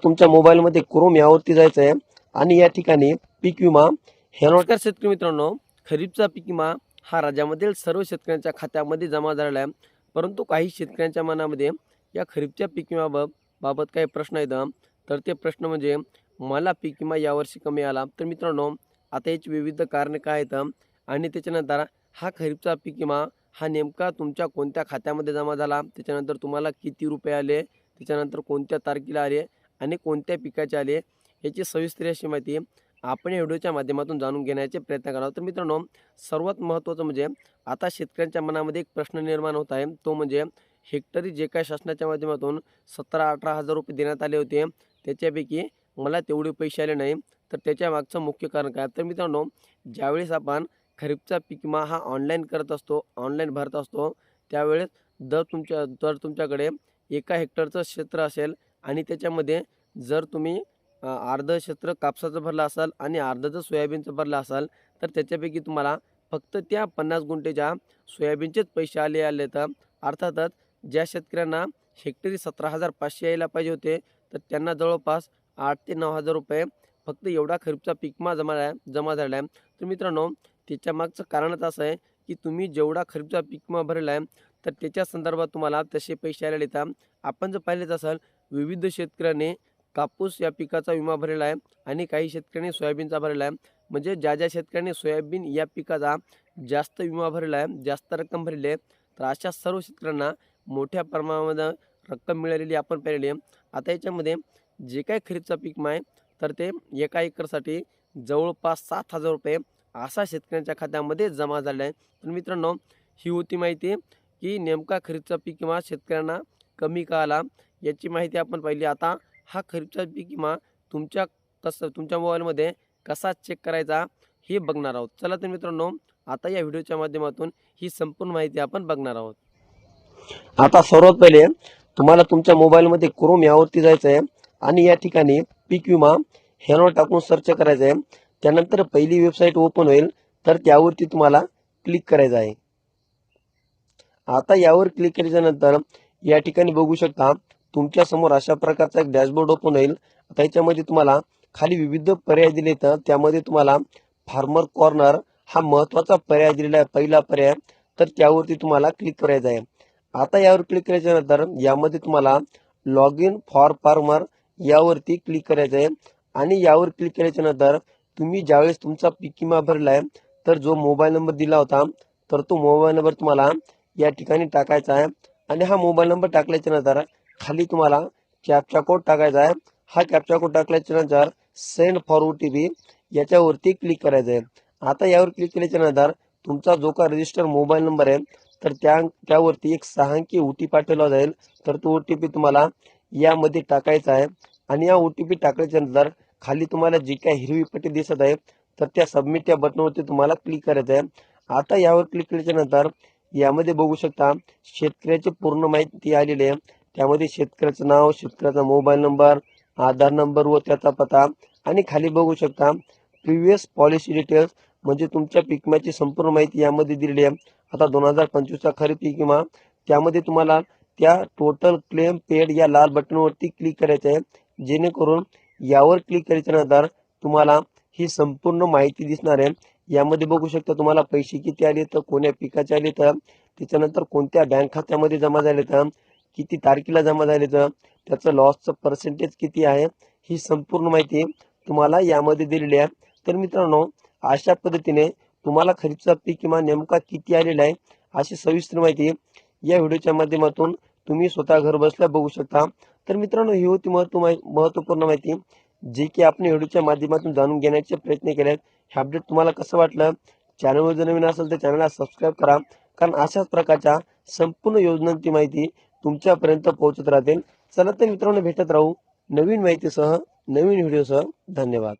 तुमच्या मोबाईलमध्ये क्रोम यावरती जायचं आहे आणि या ठिकाणी पीक विमा हे नमस्कार शेतकरी मित्रांनो, खरीपचा पीक विमा हा राज्यामधील सर्व शेतकऱ्यांच्या खात्यामध्ये जमा झालेला आहे. परंतु काही शेतकऱ्यांच्या मनामध्ये या खरीपच्या पीक विम्याबाबत काही प्रश्न आहेत. तर ते प्रश्न म्हणजे मला पीक विमा यावर्षी कमी आला. तर मित्रांनो, आता याची विविध कारणे काय आहेत आणि त्याच्यानंतर हा खरीपचा पीक विमा हा नेमका तुमच्या कोणत्या खात्यामध्ये जमा झाला, त्याच्यानंतर तुम्हाला किती रुपये आले, त्याच्यानंतर कोणत्या तारखेला आले आणि कोणत्या पिकाचे आले, याची सविस्तर अशी माहिती आपण या व्हिडिओच्या माध्यमातून जाणून घेण्याचे प्रयत्न करावा. तर मित्रांनो, सर्वात महत्त्वाचं म्हणजे आता शेतकऱ्यांच्या मनामध्ये एक प्रश्न निर्माण होत आहे, तो म्हणजे हेक्टरी जे काय शासनाच्या माध्यमातून 17-18 हजार रुपये देण्यात आले होते, त्याच्यापैकी मला तेवढे पैसे आले नाही. तर त्याच्या मागचं मुख्य कारण काय? तर मित्रांनो, ज्यावेळेस आपण खरीपचा पीक विमा हा ऑनलाईन करत असतो, ऑनलाईन भरत असतो, त्यावेळेस जर तुमच्याकडे एका हेक्टरचं क्षेत्र असेल आणि त्याच्यामध्ये जर तुम्ही अर्धं क्षेत्र कापसाचं भरलं असाल आणि अर्धं जर सोयाबीनचं भरलं असाल, तर त्याच्यापैकी तुम्हाला फक्त त्या 50 गुंठेच्या सोयाबीनचेच पैसे आले तर अर्थातच ज्या शेतकऱ्यांना हेक्टरी 17,500 यायला पाहिजे होते, तर त्यांना जवळपास 8 ते 9 हजार रुपये फक्त एवढा खरीपचा पीक विमा जमा झाला आहे. तर मित्रांनो, त्याच्या मागचं कारणच असं आहे की तुम्ही जेवढा खरीपचा पीक विमा भरला आहे, तर त्याच्या संदर्भात तुम्हाला तसे पैसे आलेले आहेत. आपण जर पाहिलेच असाल, विविध शेतकऱ्यांनी कापूस या पिकाचा विमा भरलेला आहे आणि काही शेतकऱ्यांनी सोयाबीनचा भरलेला आहे. म्हणजे ज्या शेतकऱ्यांनी सोयाबीन या पिकाचा जास्त विमा भरलेला आहे, जास्त रक्कम भरलेली आहे, तर अशा सर्व शेतकऱ्यांना मोठ्या प्रमाणामध्ये रक्कम मिळालेली आपण पाहिलेली आहे. आता याच्यामध्ये जे काही खरीपचा पीक विमा आहे, तर ते एका एकरसाठी जवळपास 7,000 रुपये असा शेतकऱ्यांच्या खात्यामध्ये जमा झाला आहे. तर मित्रांनो, ही होती माहिती की नेमका खरीपचा पीक विमा शेतकऱ्यांना कमी का आला, याची माहिती आपण पाहिली. आता हा खरीपचा पीक विमा तुमच्या मोबाईलमध्ये कसा चेक करायचा हे बघणार आहोत. चला तर मित्रांनो, आता या व्हिडिओच्या माध्यमातून ही संपूर्ण माहिती आपण बघणार आहोत. आता सर्वात पहिले तुम्हाला तुमच्या मोबाईलमध्ये क्रोम यावरती जायचं आहे आणि या ठिकाणी पीक विमा हे नाव टाकून सर्च करायचं आहे. त्यानंतर पहिली वेबसाईट ओपन होईल, तर त्यावरती तुम्हाला क्लिक करायचं आहे. आता यावर क्लिक केल्यानंतर या ठिकाणी बघू शकता तुमच्या समोर अशा प्रकारचा एक डॅशबोर्ड ओपन होईल. आता याच्यामध्ये तुम्हाला खाली विविध पर्याय दिले तर त्यामध्ये तुम्हाला फार्मर कॉर्नर हा महत्त्वाचा पर्याय दिलेला आहे, पहिला पर्याय. तर त्यावरती तुम्हाला क्लिक करायचं आहे. आता यावर क्लिक केल्यानंतर यामध्ये तुम्हाला लॉग इन फॉर फार्मर यावरती क्लिक करायचं आहे आणि यावर क्लिक केल्यानंतर तुम्ही ज्यावेळेस तुमचा पीक विमा भरला आहे, तर जो मोबाईल नंबर दिला होता, तर तो मोबाईल नंबर तुम्हाला या ठिकाणी टाकायचा आहे आणि हा मोबाईल नंबर टाकल्याच्या नंतर खाली तुम्हाला कॅप्चा कोड टाकायचा आहे. हा कॅप्चा कोड टाकल्याच्या नंतर सेंड फॉर OTP याच्यावरती क्लिक करायचं आहे. आता यावर क्लिक केल्याच्या नंतर तुमचा जो का रजिस्टर मोबाईल नंबर आहे, तर त्यावरती एक 6 अंकी OTP पाठवला जाईल. तर तो OTP तुम्हाला यामध्ये टाकायचा आहे आणि या OTP टाकल्याच्या नंतर खाली तुम्हाला जी काही हिरवी पट्टी दिसत आहे, तर त्या सबमिट या बटनवरती तुम्हाला क्लिक करायचं आहे. आता यावर क्लिक केल्याच्या नंतर यामध्ये बघू शकता शेतकऱ्याची पूर्ण माहिती आलेली आहे. त्यामध्ये शेतकऱ्याचं नाव, शेतकऱ्याचा मोबाईल नंबर, आधार नंबर व त्याचा पत्ता आणि खाली बघू शकता प्रिव्हियस पॉलिसी डिटेल्स म्हणजे तुमच्या पीक विम्याची संपूर्ण माहिती यामध्ये दिलेली आहे. आता 2025चा खरीप पीक विमा, त्यामध्ये तुम्हाला त्या टोटल क्लेम पेड या लाल बटनवरती क्लिक करायचं आहे. जेणेकरून यावर क्लिक केल्यानंतर तुम्हाला ही संपूर्ण माहिती दिसणार आहे. यामध्ये बघू शकता तुम्हाला पैसे किती आले, तर कोण्या पिकाचे आले, तर त्याच्यानंतर कोणत्या बँक खात्यामध्ये जमा झाले, तर किती तारखेला जमा झाले, तर त्याचं लॉसचं पर्सेंटेज किती आहे, ही संपूर्ण माहिती तुम्हाला यामध्ये दिलेली आहे. तर मित्रांनो, अशा पद्धतीने तुम्हाला खरीपचा पीक विमा नेमका किती आलेला आहे अशी सविस्तर माहिती या व्हिडिओच्या माध्यमातून तुम्ही स्वतः घर बसल्या बघू शकता. तर मित्रांनो, ही होती महत्त्वपूर्ण माहिती जी की आपण व्हिडिओच्या माध्यमातून जाणून घेण्याचे प्रयत्न केले. हे अपडेट तुम्हाला कसं वाटलं? चॅनलवर जर नवीन असेल तर चॅनलला सबस्क्राईब करा, कारण अशाच प्रकारच्या संपूर्ण योजनांची माहिती तुमच्यापर्यंत पोहोचत राहतील. चला तर मित्रांनो, भेटत राहू नवीन माहितीसह, नवीन व्हिडिओसह. धन्यवाद.